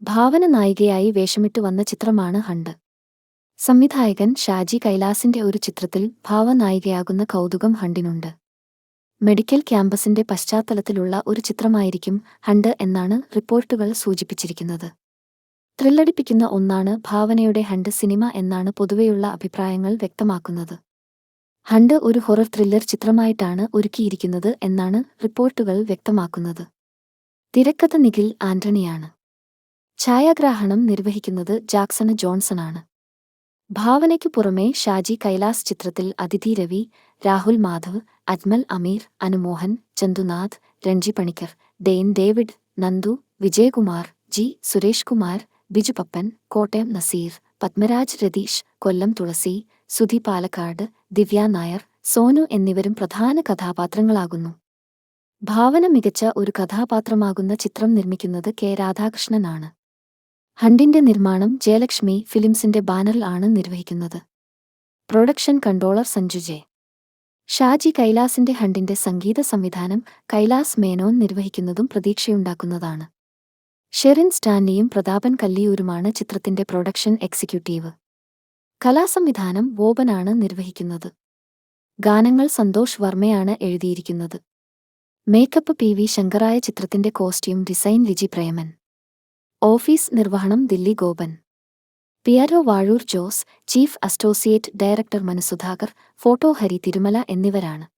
ഭാവന നായികയായി വേഷമിട്ടു വന്ന ചിത്രമാണ് ഹണ്ട്. സംവിധായകൻ ഷാജി കൈലാസിന്റെ ഒരു ചിത്രത്തിൽ ഭാവനായികയാകുന്ന കൗതുകം ഹണ്ടിനുണ്ട്. മെഡിക്കൽ ക്യാമ്പസിന്റെ പശ്ചാത്തലത്തിലുള്ള ഒരു ചിത്രമായിരിക്കും ഹണ്ട് എന്നാണ് റിപ്പോർട്ടുകൾ സൂചിപ്പിച്ചിരിക്കുന്നത്. ത്രില്ലടിപ്പിക്കുന്ന ഒന്നാണ് ഭാവനയുടെ ഹണ്ട് സിനിമ എന്നാണ് പൊതുവെയുള്ള അഭിപ്രായങ്ങൾ വ്യക്തമാക്കുന്നത്. ഹണ്ട് ഒരു ഹൊറർ ത്രില്ലർ ചിത്രമായിട്ടാണ് ഒരുക്കിയിരിക്കുന്നത് എന്നാണ് റിപ്പോർട്ടുകൾ വ്യക്തമാക്കുന്നത്. തിരക്കഥ നിഖിൽ ആന്റണിയാണ്. ഛായാഗ്രാഹണം നിർവഹിക്കുന്നത് ജാക്സണ് ജോൺസണാണ്. ഭാവനയ്ക്കു പുറമെ ഷാജി കൈലാസ് ചിത്രത്തിൽ അദിതി രവി, രാഹുൽ മാധവ്, അജ്മൽ അമീർ, അനുമോഹൻ, ചന്തുനാഥ്, രൺജി പണിക്കർ, ഡെയ്ൻ ഡേവിഡ്, നന്ദു, വിജയകുമാർ, ജി സുരേഷ് കുമാർ, ബിജു പപ്പൻ, കോട്ടയം നസീർ, പത്മരാജ് രതീഷ്, കൊല്ലം തുളസി, സുധി പാലക്കാട്, ദിവ്യ നായർ, സോനു എന്നിവരും പ്രധാന കഥാപാത്രങ്ങളാകുന്നു. ഭാവന മികച്ച ഒരു കഥാപാത്രമാകുന്ന ചിത്രം നിർമ്മിക്കുന്നത് കെ രാധാകൃഷ്ണനാണ്. ഹണ്ടിന്റെ നിർമ്മാണം ജയലക്ഷ്മി ഫിലിംസിന്റെ ബാനറിൽ ആണ് നിർവഹിക്കുന്നത്. Production controller Sanju J. Shaji കൈലാസിന്റെ ഹണ്ടിന്റെ സംഗീത സംവിധാനം കൈലാസ് മേനോൻ നിർവഹിക്കുന്നതും പ്രതീക്ഷയുണ്ടാക്കുന്നതാണ്. ഷെറിൻ സ്റ്റാൻലിയും പ്രതാപൻ കല്ലിയൂരുമാണ് ചിത്രത്തിന്റെ പ്രൊഡക്ഷൻ എക്സിക്യൂട്ടീവ്. കലാസംവിധാനം വോബനാണ് നിർവഹിക്കുന്നത്. ഗാനങ്ങൾ സന്തോഷ് വർമ്മയാണ് എഴുതിയിരിക്കുന്നത്. Makeup P. ശങ്കറായ. ചിത്രത്തിന്റെ costume design Liji Preman. Office നിർവഹണം Dilli Gopan. PRO Vazhoor Jose, chief associate director Manu Sudhakar, photo Hari Thirumala എന്നിവരാണ്.